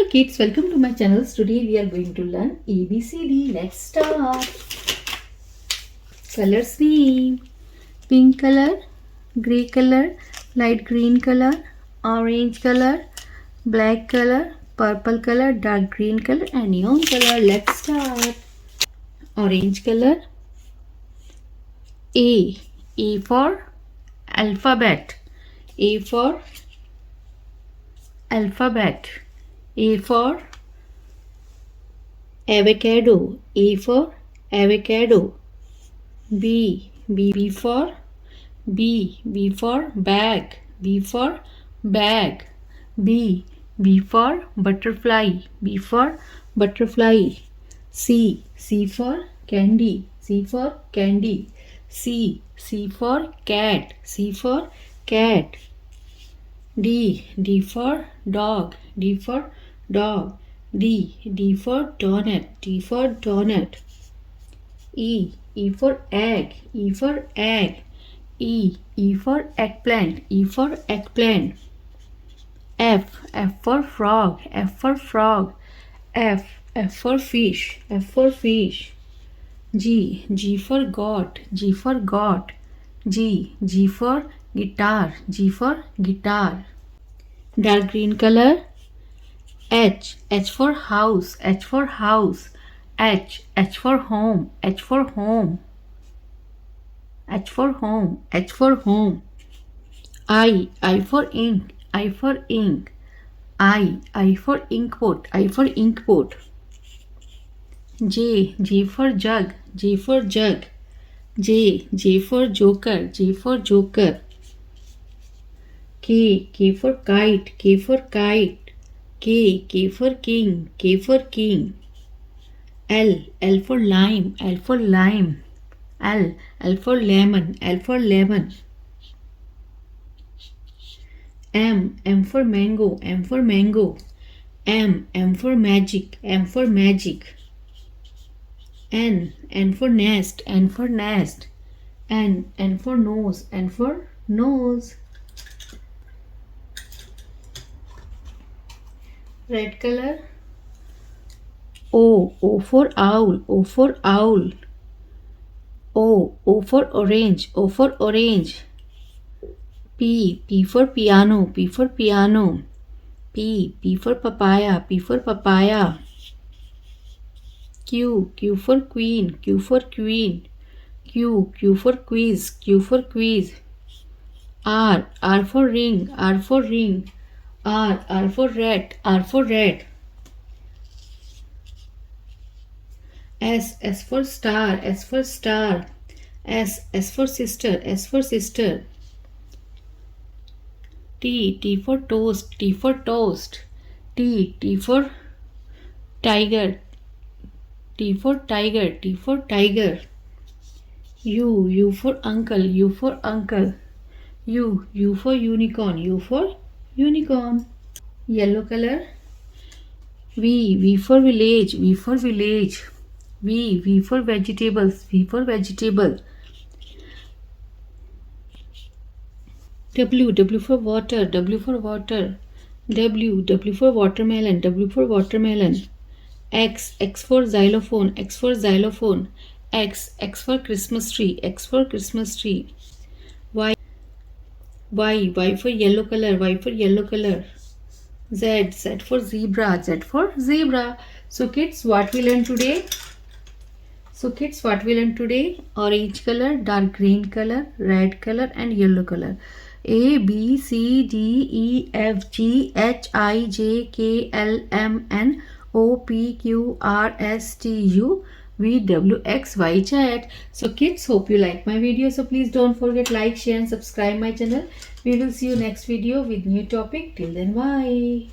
Hello kids, welcome to my channel. Today we are going to learn ABCD. Let's start. Colors name: pink color, grey color, light green color, orange color, black color, purple color, dark green color and neon color. Let's start. Orange color. A. A for alphabet. A for alphabet. A for avocado. A for avocado. B. B for bag. B for bag. B for butterfly. B for butterfly. C for candy. C for candy. C for cat. C for cat. D for dog. D for dog. D for donut. D for donut. E for egg. E for egg. E for eggplant. E for eggplant. F for frog. F for frog. F for fish. F for fish. G for goat. G for goat. G for guitar. G for guitar. Dark green color. H for house. H for house. H for home. H for home. H for home. H for home. I for ink. I for ink. I for inkpot. I for inkpot. J for jug. J for jug. J for joker. J for joker. K for kite. K for kite. K for king. K for king. L for lime. L for lime. L for lemon. L for lemon. M for mango. M for mango. M for magic. M for magic. N for nest. N for nest. N for nose. N for nose. Red color. O for owl. O for owl. O for orange. O for orange. P for piano. P for piano. P for papaya. P for papaya. Q for queen. Q for queen. Q for quiz. Q for quiz. R for ring. R for ring. R for red. R for red. S for star. S for star. S for sister. S for sister. T for toast. T for toast. T for tiger. T for tiger. T for tiger. U for uncle. U for uncle. U for unicorn. U for unicorn. Yellow color. V for village. V for village. V for vegetables. V for vegetable. W for water. W for water. W for watermelon. W for watermelon. X for xylophone. X for xylophone. X for Christmas tree. X for Christmas tree. Y for yellow color. Y for yellow color. Z for zebra. Z for zebra. So kids, what we learned today? Orange color, dark green color, red color and yellow color. A, B, C, D, E, F, G, H, I, J, K, L, M, N, O, P, Q, R, S, T, U, V, W, X, Y, Z. So kids, hope you like my video. So please don't forget like, share and subscribe my channel. We will see you next video with new topic. Till then, bye.